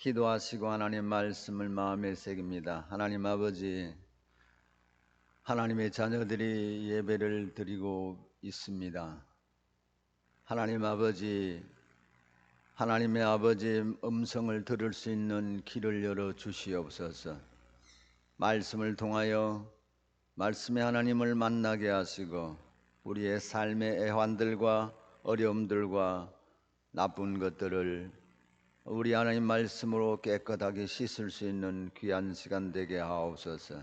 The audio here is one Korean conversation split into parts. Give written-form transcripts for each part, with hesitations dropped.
기도하시고 하나님 말씀을 마음에 새깁니다. 하나님 아버지, 하나님의 자녀들이 예배를 드리고 있습니다. 하나님 아버지, 하나님의 아버지의 음성을 들을 수 있는 길을 열어 주시옵소서. 말씀을 통하여 말씀의 하나님을 만나게 하시고 우리의 삶의 애환들과 어려움들과 나쁜 것들을 우리 하나님 말씀으로 깨끗하게 씻을 수 있는 귀한 시간 되게 하옵소서.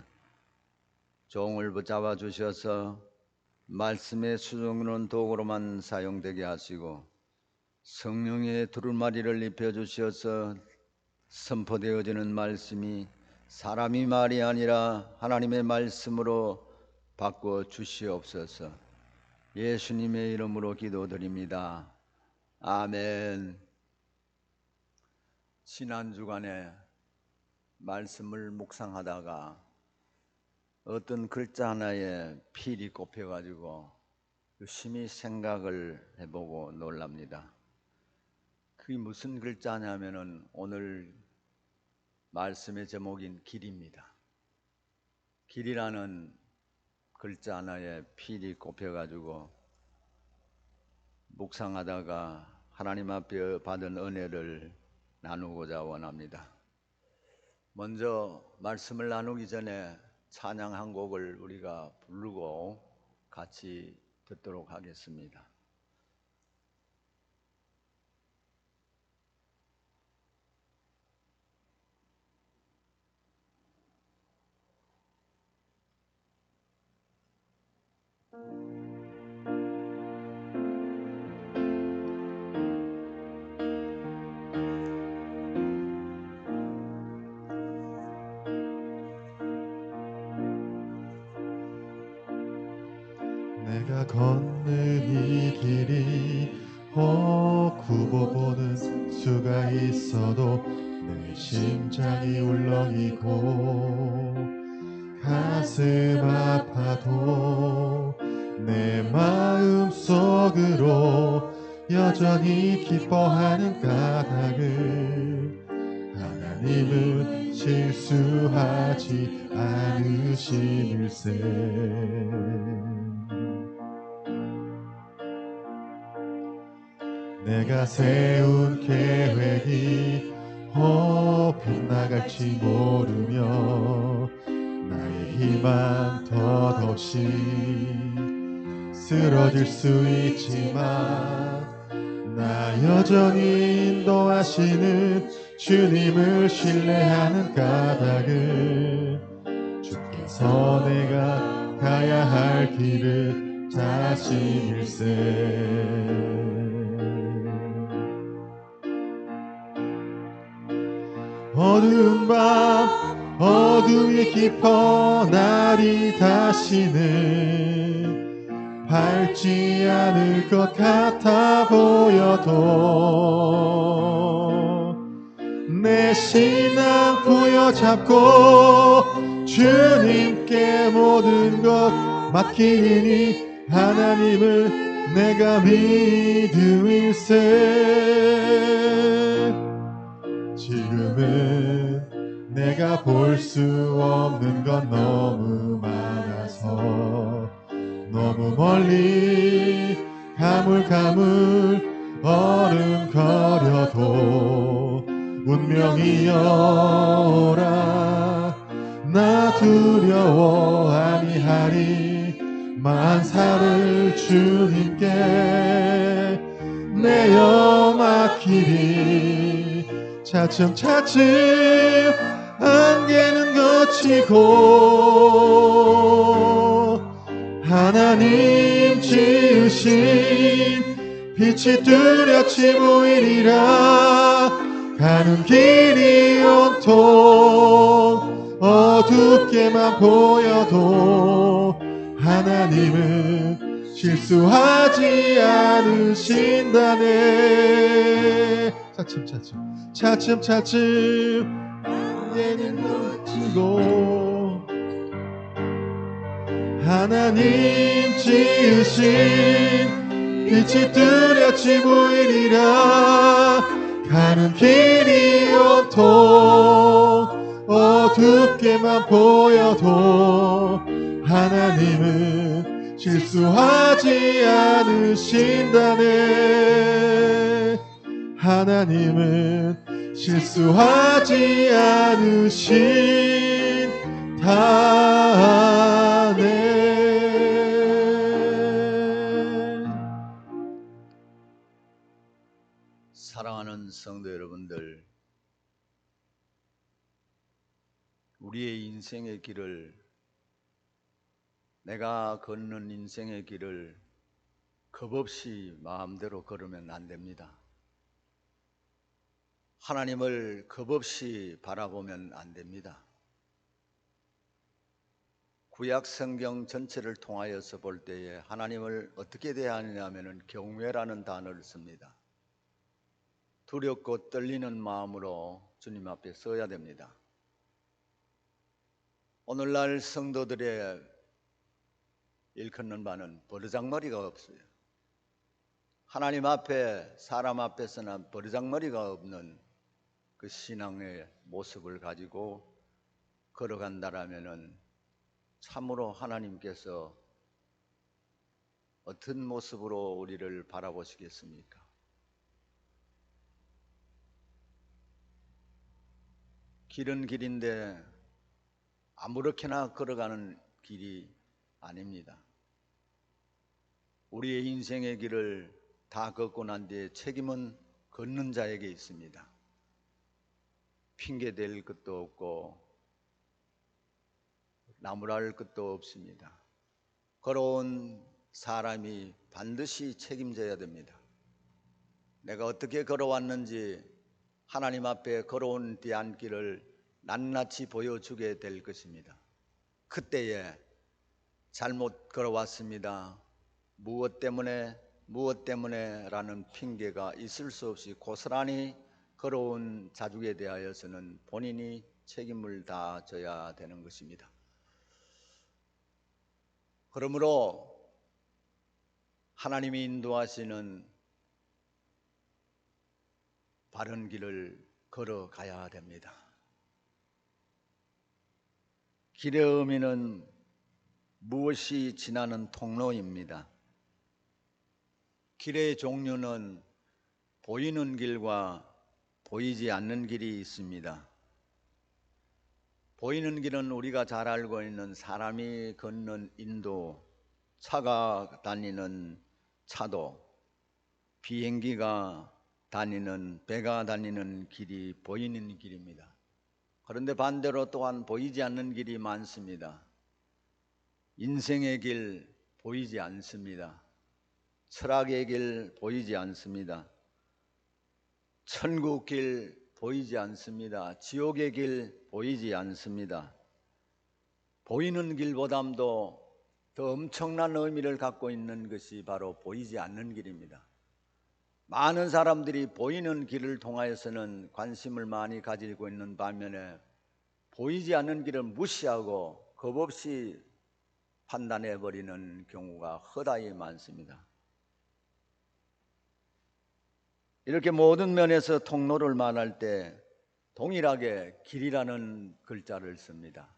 종을 붙잡아 주셔서 말씀의 수종론 도구로만 사용되게 하시고 성령의 두루마리를 입혀 주셔서 선포되어지는 말씀이 사람이 말이 아니라 하나님의 말씀으로 바꿔 주시옵소서. 예수님의 이름으로 기도드립니다. 아멘. 지난 주간에 말씀을 묵상하다가 어떤 글자 하나에 필이 꼽혀가지고 유심히 생각을 해보고 놀랍니다. 그게 무슨 글자냐면은 오늘 말씀의 제목인 길입니다. 길이라는 글자 하나에 필이 꼽혀가지고 묵상하다가 하나님 앞에 받은 은혜를 나누고자 원합니다. 먼저 말씀을 나누기 전에 찬양 한 곡을 우리가 부르고 같이 듣도록 하겠습니다. 내가 걷는 이 길이 굽어보는 수가 있어도 내 심장이 울렁이고 가슴 아파도 내 마음 속으로 여전히 기뻐하는 까닭은 하나님은 실수하지 않으심일세. 내가 세운 계획이 빗나갈지 모르며 나의 희망 덧없이 쓰러질 수 있지만 나 여전히 인도하시는 주님을 신뢰하는 까닭은 주께서 내가 가야 할 길을 자신일세. 어두운 밤 어둠이 깊어 날이 다시는 밝지 않을 것 같아 보여도 내 신앙 부여잡고 주님께 모든 것 맡기니 하나님을 내가 믿음일세. 지금은 내가 볼 수 없는 건 너무 많아서 너무 멀리 가물가물 어른거려도 운명이여라 나 두려워 아니하리 만사를 주님께 내어 맡기리. 차츰차츰 안개는 걷히고 하나님 지으신 빛이 뚜렷이 보이리라. 가는 길이 온통 어둡게만 보여도 하나님은 실수하지 않으신다네. 차츰차츰 안개는 걷히고 하나님 지으신 빛이 뚜렷이 보이리라. 가는 길이 온통 어둡게만 보여도 하나님은 실수하지 않으신다네. 하나님은 실수하지 않으신다네. 사랑하는 성도 여러분들, 우리의 인생의 길을, 내가 걷는 인생의 길을 겁없이 마음대로 걸으면 안 됩니다. 하나님을 겁없이 바라보면 안 됩니다. 구약 성경 전체를 통하여서 볼 때에 하나님을 어떻게 대하느냐 하면 경외라는 단어를 씁니다. 두렵고 떨리는 마음으로 주님 앞에 서야 됩니다. 오늘날 성도들의 일컫는 바는 버르장머리가 없어요. 하나님 앞에, 사람 앞에서는 버르장머리가 없는 그 신앙의 모습을 가지고 걸어간다라면은 참으로 하나님께서 어떤 모습으로 우리를 바라보시겠습니까? 길은 길인데 아무렇게나 걸어가는 길이 아닙니다. 우리의 인생의 길을 다 걷고 난 뒤에 책임은 걷는 자에게 있습니다. 핑계 댈 것도 없고 나무랄 것도 없습니다. 걸어온 사람이 반드시 책임져야 됩니다. 내가 어떻게 걸어왔는지 하나님 앞에 걸어온 뒤안길을 낱낱이 보여주게 될 것입니다. 그때에 잘못 걸어왔습니다, 무엇 때문에 라는 핑계가 있을 수 없이 고스란히 걸어온 자족에 대하여서는 본인이 책임을 다져야 되는 것입니다. 그러므로 하나님이 인도하시는 바른 길을 걸어가야 됩니다. 길의 의미는 무엇이 지나는 통로입니다. 길의 종류는 보이는 길과 보이지 않는 길이 있습니다. 보이는 길은 우리가 잘 알고 있는 사람이 걷는 인도, 차가 다니는 차도, 비행기가 다니는, 배가 다니는 길이 보이는 길입니다. 그런데 반대로 또한 보이지 않는 길이 많습니다. 인생의 길 보이지 않습니다. 철학의 길 보이지 않습니다. 천국 길 보이지 않습니다. 지옥의 길 보이지 않습니다. 보이는 길보다도 더 엄청난 의미를 갖고 있는 것이 바로 보이지 않는 길입니다. 많은 사람들이 보이는 길을 통하여서는 관심을 많이 가지고 있는 반면에 보이지 않는 길을 무시하고 겁없이 판단해버리는 경우가 허다히 많습니다. 이렇게 모든 면에서 통로를 말할 때 동일하게 길이라는 글자를 씁니다.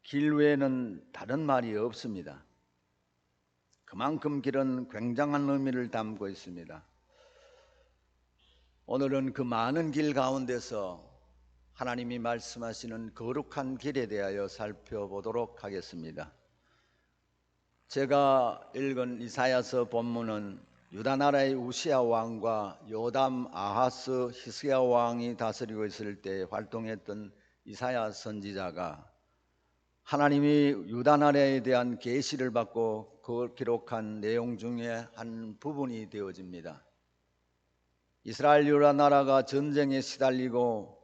길 외에는 다른 말이 없습니다. 그만큼 길은 굉장한 의미를 담고 있습니다. 오늘은 그 많은 길 가운데서 하나님이 말씀하시는 거룩한 길에 대하여 살펴보도록 하겠습니다. 제가 읽은 이사야서 본문은 유다 나라의 우시야 왕과 요담, 아하스, 히스기야 왕이 다스리고 있을 때 활동했던 이사야 선지자가 하나님이 유다 나라에 대한 계시를 받고 그걸 기록한 내용 중에 한 부분이 되어집니다. 이스라엘 유다 나라가 전쟁에 시달리고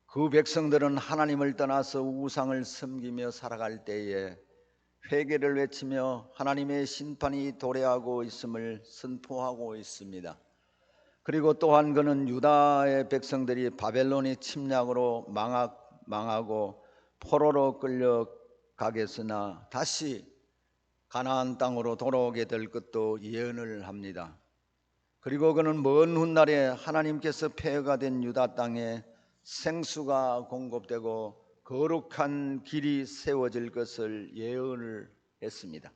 그 백성들은 하나님을 떠나서 우상을 섬기며 살아갈 때에 회개를 외치며 하나님의 심판이 도래하고 있음을 선포하고 있습니다. 그리고 또한 그는 유다의 백성들이 바벨론의 침략으로 망하고 포로로 끌려가겠으나 다시 가나안 땅으로 돌아오게 될 것도 예언을 합니다. 그리고 그는 먼 훗날에 하나님께서 폐허가 된 유다 땅에 생수가 공급되고 거룩한 길이 세워질 것을 예언을 했습니다.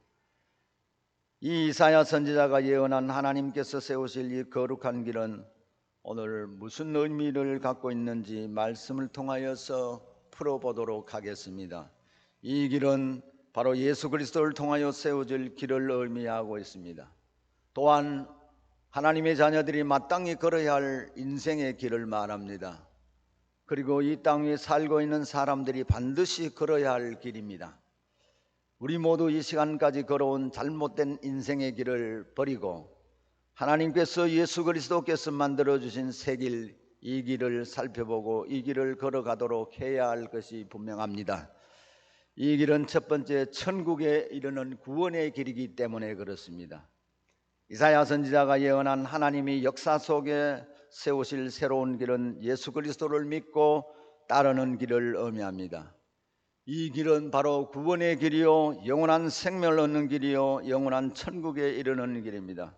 이 이사야 선지자가 예언한 하나님께서 세우실 이 거룩한 길은 오늘 무슨 의미를 갖고 있는지 말씀을 통하여서 풀어보도록 하겠습니다. 이 길은 바로 예수 그리스도를 통하여 세워질 길을 의미하고 있습니다. 또한 하나님의 자녀들이 마땅히 걸어야 할 인생의 길을 말합니다. 그리고 이 땅 위에 살고 있는 사람들이 반드시 걸어야 할 길입니다. 우리 모두 이 시간까지 걸어온 잘못된 인생의 길을 버리고 하나님께서 예수 그리스도께서 만들어주신 새 길, 이 길을 살펴보고 이 길을 걸어가도록 해야 할 것이 분명합니다. 이 길은 첫 번째 천국에 이르는 구원의 길이기 때문에 그렇습니다. 이사야 선지자가 예언한 하나님이 역사 속에 세우실 새로운 길은 예수 그리스도를 믿고 따르는 길을 의미합니다. 이 길은 바로 구원의 길이요 영원한 생명을 얻는 길이요 영원한 천국에 이르는 길입니다.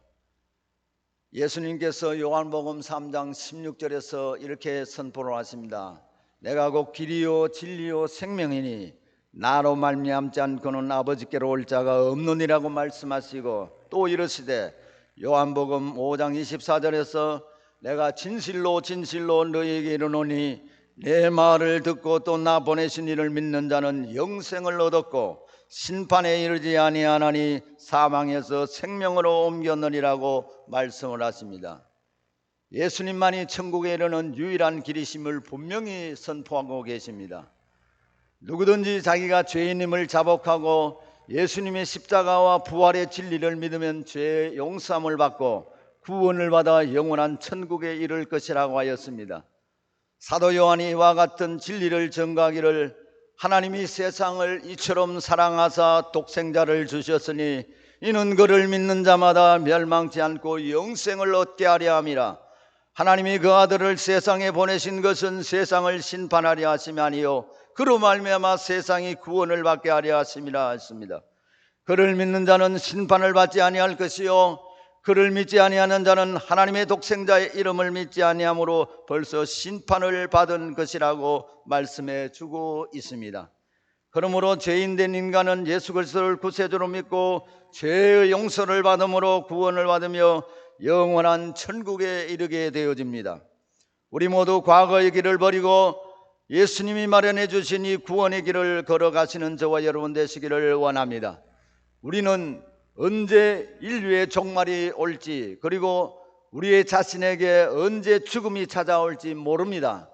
예수님께서 요한복음 3장 16절에서 이렇게 선포를 하십니다. 내가 곧 길이요 진리요 생명이니 나로 말미암지 않고는 아버지께로 올 자가 없느니라고 말씀하시고 또 이르시되 요한복음 5장 24절에서 내가 진실로 진실로 너희에게 이르노니 내 말을 듣고 또 나 보내신 이를 믿는 자는 영생을 얻었고 심판에 이르지 아니하나니 사망에서 생명으로 옮겼느니라고 말씀을 하십니다. 예수님만이 천국에 이르는 유일한 길이심을 분명히 선포하고 계십니다. 누구든지 자기가 죄인임을 자복하고 예수님의 십자가와 부활의 진리를 믿으면 죄의 용서함을 받고 구원을 받아 영원한 천국에 이를 것이라고 하였습니다. 사도 요한이 이와 같은 진리를 전가하기를 하나님이 세상을 이처럼 사랑하사 독생자를 주셨으니 이는 그를 믿는 자마다 멸망치 않고 영생을 얻게 하려 함이라. 하나님이 그 아들을 세상에 보내신 것은 세상을 심판하려 하심이 아니요 그로 말미암아 세상이 구원을 받게 하려 하심이라 했습니다. 그를 믿는 자는 심판을 받지 아니할 것이요 그를 믿지 아니하는 자는 하나님의 독생자의 이름을 믿지 아니하므로 벌써 심판을 받은 것이라고 말씀해 주고 있습니다. 그러므로 죄인된 인간은 예수 그리스도를 구세주로 믿고 죄의 용서를 받음으로 구원을 받으며 영원한 천국에 이르게 되어집니다. 우리 모두 과거의 길을 버리고 예수님이 마련해 주신 이 구원의 길을 걸어가시는 저와 여러분 되시기를 원합니다. 우리는 언제 인류의 종말이 올지 그리고 우리의 자신에게 언제 죽음이 찾아올지 모릅니다.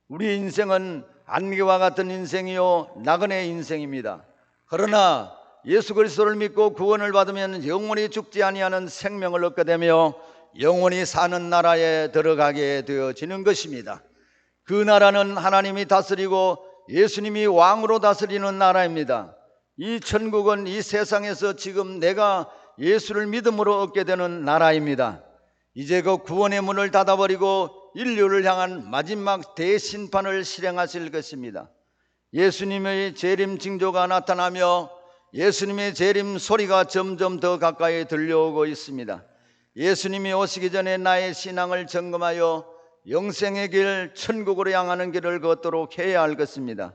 우리 인생은 안개와 같은 인생이요 나그네의 인생입니다. 그러나 예수 그리스도를 믿고 구원을 받으면 영원히 죽지 아니하는 생명을 얻게 되며 영원히 사는 나라에 들어가게 되어지는 것입니다. 그 나라는 하나님이 다스리고 예수님이 왕으로 다스리는 나라입니다. 이 천국은 이 세상에서 지금 내가 예수를 믿음으로 얻게 되는 나라입니다. 이제 그 구원의 문을 닫아버리고 인류를 향한 마지막 대심판을 실행하실 것입니다. 예수님의 재림 징조가 나타나며 예수님의 재림 소리가 점점 더 가까이 들려오고 있습니다. 예수님이 오시기 전에 나의 신앙을 점검하여 영생의 길, 천국으로 향하는 길을 걷도록 해야 할 것입니다.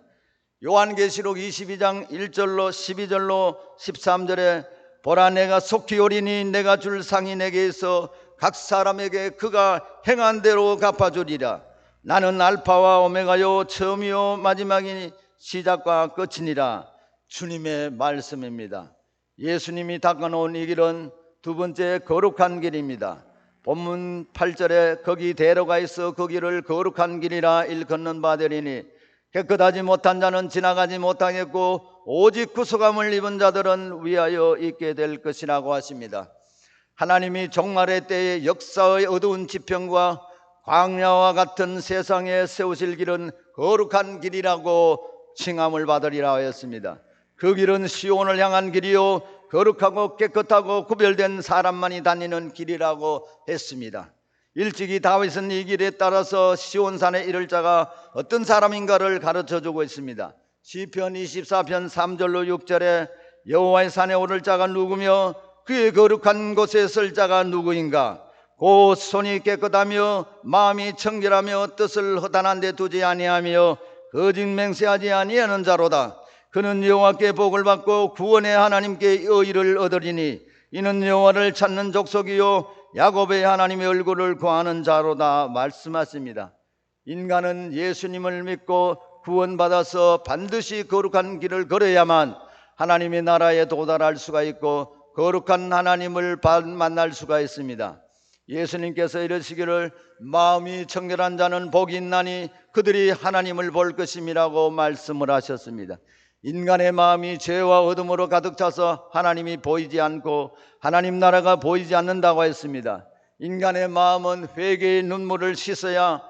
요한계시록 22장 1절로 12절로 13절에 보라 내가 속히 오리니 내가 줄 상이 내게 있어 각 사람에게 그가 행한 대로 갚아주리라. 나는 알파와 오메가요 처음이요 마지막이니 시작과 끝이니라. 주님의 말씀입니다. 예수님이 닦아놓은 이 길은 두 번째 거룩한 길입니다. 본문 8절에 거기 대로가 있어 그 길을 거룩한 길이라 일컫는 바 되리니 깨끗하지 못한 자는 지나가지 못하겠고 오직 구속함을 입은 자들은 위하여 있게 될 것이라고 하십니다. 하나님이 종말의 때에 역사의 어두운 지평과 광야와 같은 세상에 세우실 길은 거룩한 길이라고 칭함을 받으리라 하였습니다. 그 길은 시온을 향한 길이요 거룩하고 깨끗하고 구별된 사람만이 다니는 길이라고 했습니다. 일찍이 다윗은 이 길에 따라서 시온산에 이를 자가 어떤 사람인가를 가르쳐주고 있습니다. 시편 24편 3절로 6절에 여호와의 산에 오를 자가 누구며 그의 거룩한 곳에 설 자가 누구인가? 곧 손이 깨끗하며 마음이 청결하며 뜻을 허탄한 데 두지 아니하며 거짓 맹세하지 아니하는 자로다. 그는 여호와께 복을 받고 구원의 하나님께 의를 얻으리니 이는 여호와를 찾는 족속이요 야곱의 하나님의 얼굴을 구하는 자로다 말씀하십니다. 인간은 예수님을 믿고 구원받아서 반드시 거룩한 길을 걸어야만 하나님의 나라에 도달할 수가 있고 거룩한 하나님을 만날 수가 있습니다. 예수님께서 이르시기를 마음이 청결한 자는 복이 있나니 그들이 하나님을 볼 것임이라고 말씀을 하셨습니다. 인간의 마음이 죄와 어둠으로 가득 차서 하나님이 보이지 않고 하나님 나라가 보이지 않는다고 했습니다. 인간의 마음은 회개의 눈물을 씻어야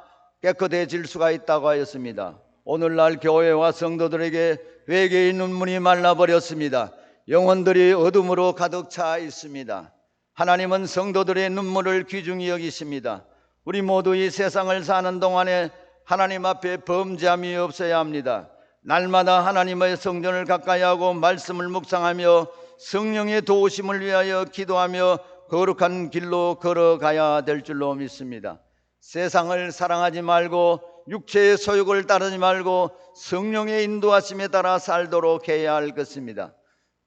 깨끗해질 수가 있다고 하였습니다. 오늘날 교회와 성도들에게 회개의 눈물이 말라버렸습니다. 영혼들이 어둠으로 가득 차 있습니다. 하나님은 성도들의 눈물을 귀중히 여기십니다. 우리 모두 이 세상을 사는 동안에 하나님 앞에 범죄함이 없어야 합니다. 날마다 하나님의 성전을 가까이 하고 말씀을 묵상하며 성령의 도우심을 위하여 기도하며 거룩한 길로 걸어가야 될 줄로 믿습니다. 세상을 사랑하지 말고 육체의 소욕을 따르지 말고 성령의 인도하심에 따라 살도록 해야 할 것입니다.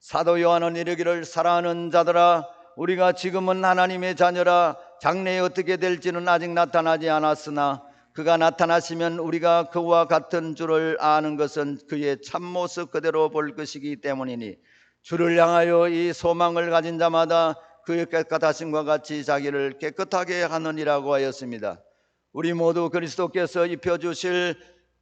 사도 요한은 이르기를 사랑하는 자들아 우리가 지금은 하나님의 자녀라 장래에 어떻게 될지는 아직 나타나지 않았으나 그가 나타나시면 우리가 그와 같은 줄을 아는 것은 그의 참모습 그대로 볼 것이기 때문이니 주를 향하여 이 소망을 가진 자마다 그의 깨끗하심과 같이 자기를 깨끗하게 하느니라고 하였습니다. 우리 모두 그리스도께서 입혀주실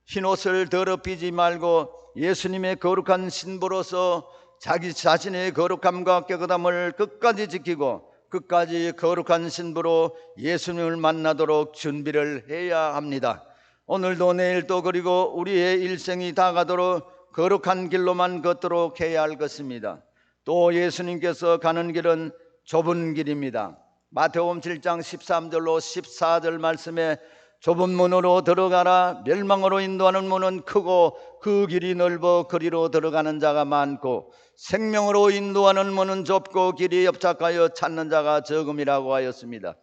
흰옷을 더럽히지 말고 예수님의 거룩한 신부로서 자기 자신의 거룩함과 깨끗함을 끝까지 지키고 끝까지 거룩한 신부로 예수님을 만나도록 준비를 해야 합니다. 오늘도 내일도 그리고 우리의 일생이 다 가도록 거룩한 길로만 걷도록 해야 할 것입니다. 또 예수님께서 가는 길은 좁은 길입니다. 마태복음 7장 13절로 14절 말씀에 좁은 문으로 들어가라 멸망으로 인도하는 문은 크고 그 길이 넓어 그리로 들어가는 자가 많고 생명으로 인도하는 문은 좁고 길이 협착하여 찾는 자가 적음이라고 하였습니다.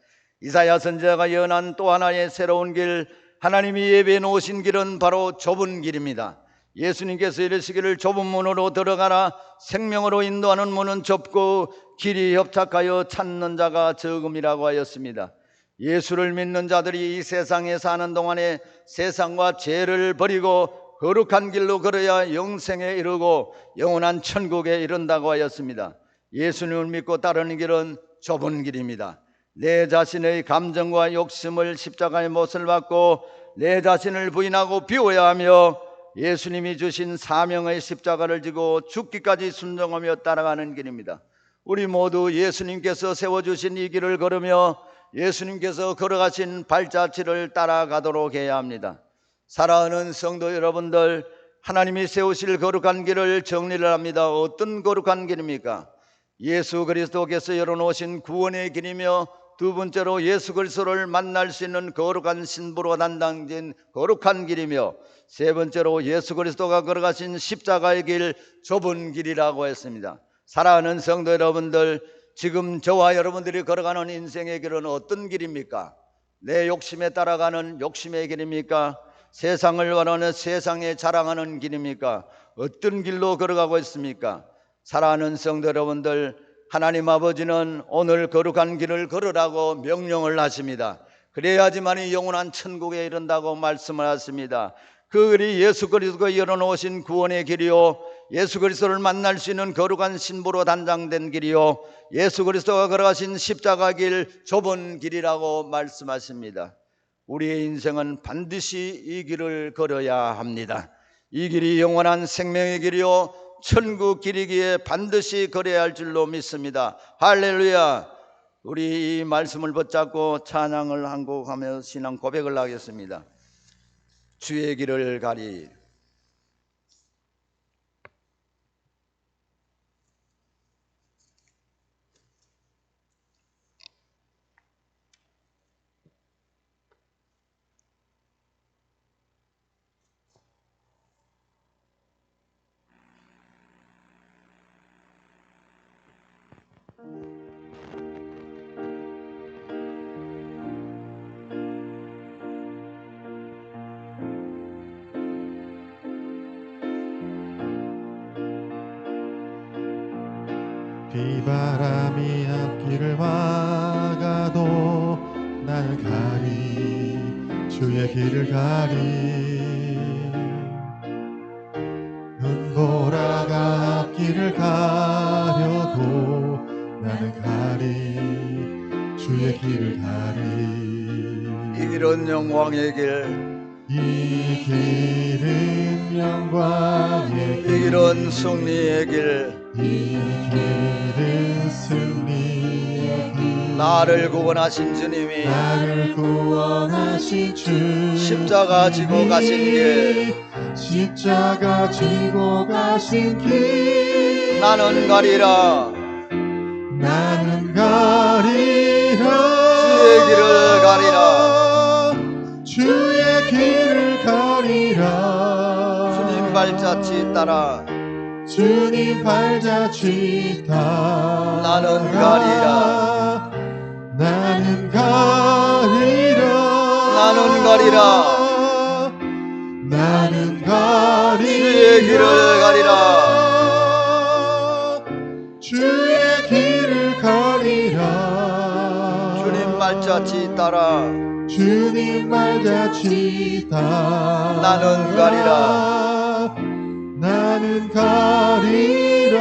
이사야 선지자가 예언한 또 하나의 새로운 길 하나님이 예배해 놓으신 길은 바로 좁은 길입니다. 예수님께서 이르시기를 좁은 문으로 들어가라 생명으로 인도하는 문은 좁고 길이 협착하여 찾는 자가 적음이라고 하였습니다. 예수를 믿는 자들이 이 세상에 사는 동안에 세상과 죄를 버리고 거룩한 길로 걸어야 영생에 이르고 영원한 천국에 이른다고 하였습니다. 예수님을 믿고 따르는 길은 좁은 길입니다. 내 자신의 감정과 욕심을 십자가의 못을 받고 내 자신을 부인하고 비워야 하며 예수님이 주신 사명의 십자가를 지고 죽기까지 순종하며 따라가는 길입니다. 우리 모두 예수님께서 세워주신 이 길을 걸으며 예수님께서 걸어가신 발자취를 따라가도록 해야 합니다. 사랑하는 성도 여러분들, 하나님이 세우실 거룩한 길을 정리를 합니다. 어떤 거룩한 길입니까? 예수 그리스도께서 열어놓으신 구원의 길이며 두 번째로 예수 그리스도를 만날 수 있는 거룩한 신부로 담당된 거룩한 길이며 세 번째로 예수 그리스도가 걸어가신 십자가의 길 좁은 길이라고 했습니다. 사랑하는 성도 여러분들, 지금 저와 여러분들이 걸어가는 인생의 길은 어떤 길입니까? 내 욕심에 따라가는 욕심의 길입니까? 세상을 원하는 세상에 자랑하는 길입니까? 어떤 길로 걸어가고 있습니까? 사랑하는 성도 여러분들, 하나님 아버지는 오늘 거룩한 길을 걸으라고 명령을 하십니다. 그래야지만이 영원한 천국에 이른다고 말씀을 하십니다. 그 길이 예수 그리스도가 열어놓으신 구원의 길이요 예수 그리스도를 만날 수 있는 거룩한 신부로 단장된 길이요 예수 그리스도가 걸어가신 십자가 길 좁은 길이라고 말씀하십니다. 우리의 인생은 반드시 이 길을 걸어야 합니다. 이 길이 영원한 생명의 길이요 천국 길이기에 반드시 걸어야 할 줄로 믿습니다. 할렐루야. 우리 이 말씀을 붙잡고 찬양을 한 곡 하며 신앙 고백을 하겠습니다. 주의 길을 가리. 비바람이 앞길을 막아도 나는 가리 주의 길을 가리 눈보라가 앞길을 가려도 나는 가리 주의 길을 가리 이 길은 영광의 길, 이 길은 영광의 이 길은 승리의 길, 이 길은 승리의 길 나를 구원하신 주님이 나를 구원하신 주 십자가 지고 가신 길, 십자가 지고 가신 길 나는 가리라. 나는 가리라 주의 길을 가리라. 주의 길을 가리라 주님 발자취 따라 주님 발자취 따라 나는 가리라. 나는 가리라 나는 가리라. 나는 가리라 주의 길을 가리라. 주의 길을 가리라 주님 발자취 따라 주님 발자취 따라 나는 가리라. 나는 가리라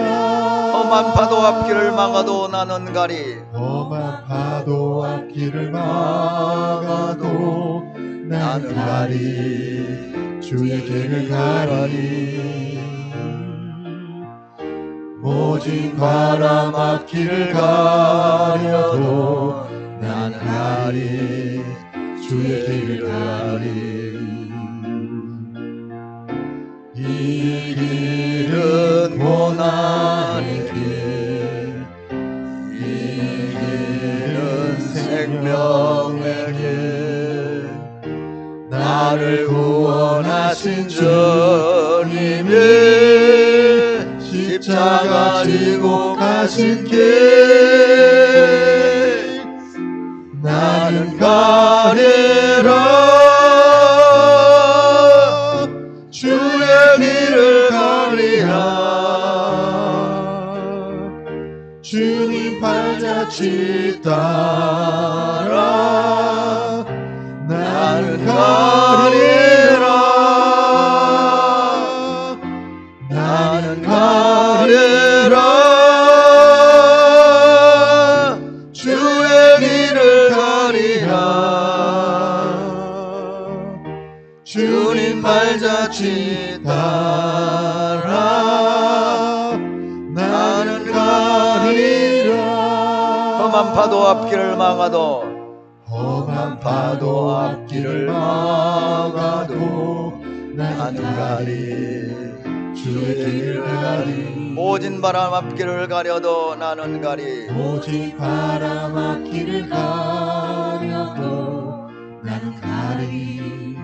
험한 파도 앞길을 막아도 나는 가리. 험한 파도 앞길을 막아도 나는 가리 주의 길을 가리 모진 바람 앞길을 가려도 나는 가리 주의 길을 가리 이 길은 고난의 길 이 길은 생명의 길 나를 구원하신 주님이 십자가 지고 가신 길 나는 가리라 주의 길을 가리라 주님 발자취 따라 나는 가리라 나는 가리라 주의 길을 가리라 주님 발자취 따라 나는 가리라 험한 파도 앞길을 막아도 험한 파도 앞길을 막아도 나는 가리 주의 길을 가리 모진 바람 앞길을 가려도 나는 가리. 오직 바람 앞길을 가려도 나는 가리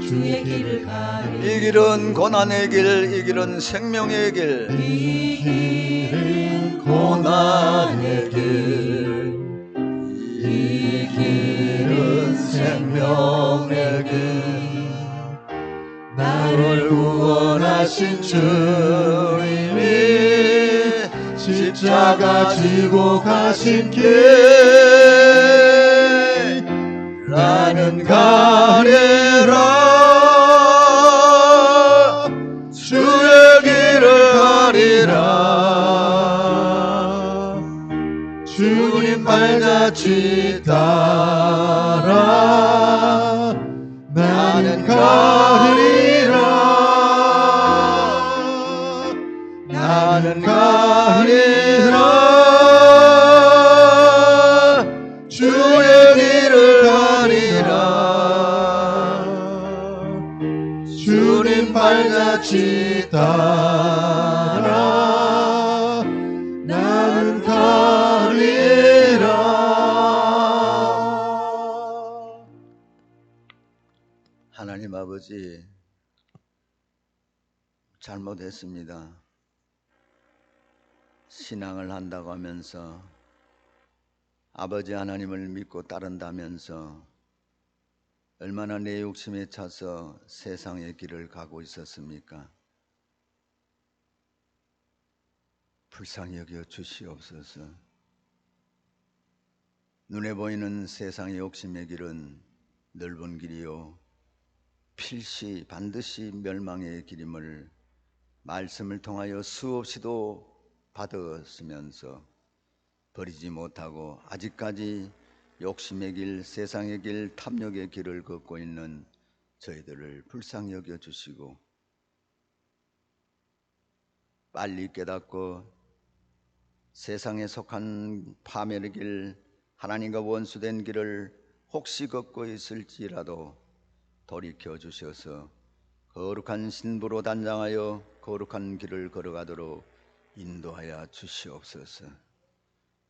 주의 길을 가리 이 길은 고난의 길, 이 길은 생명의 길, 이 길은 고난의 길 이 길은 생명의 길 나를 구원하신 주님이 십자가 지고 가신 길 나는 가리라 주의 길을 가리라 주님 발자취 따라 나는 가리라 나는 가리라 주의 길을 가리라 주님 발자취 따라 나는 가리라 하나님 아버지, 잘못했습니다. 신앙을 한다고 하면서 아버지 하나님을 믿고 따른다면서 얼마나 내 욕심에 차서 세상의 길을 가고 있었습니까? 불쌍히 여겨 주시옵소서. 눈에 보이는 세상의 욕심의 길은 넓은 길이요 필시 반드시 멸망의 길임을 말씀을 통하여 수없이도 받았으면서 버리지 못하고 아직까지 욕심의 길, 세상의 길, 탐욕의 길을 걷고 있는 저희들을 불쌍히 여겨 주시고 빨리 깨닫고 세상에 속한 파멸의 길, 하나님과 원수된 길을 혹시 걷고 있을지라도 돌이켜 주셔서 거룩한 신부로 단장하여 거룩한 길을 걸어가도록 인도하여 주시옵소서.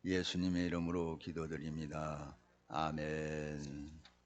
예수님의 이름으로 기도드립니다. 아멘.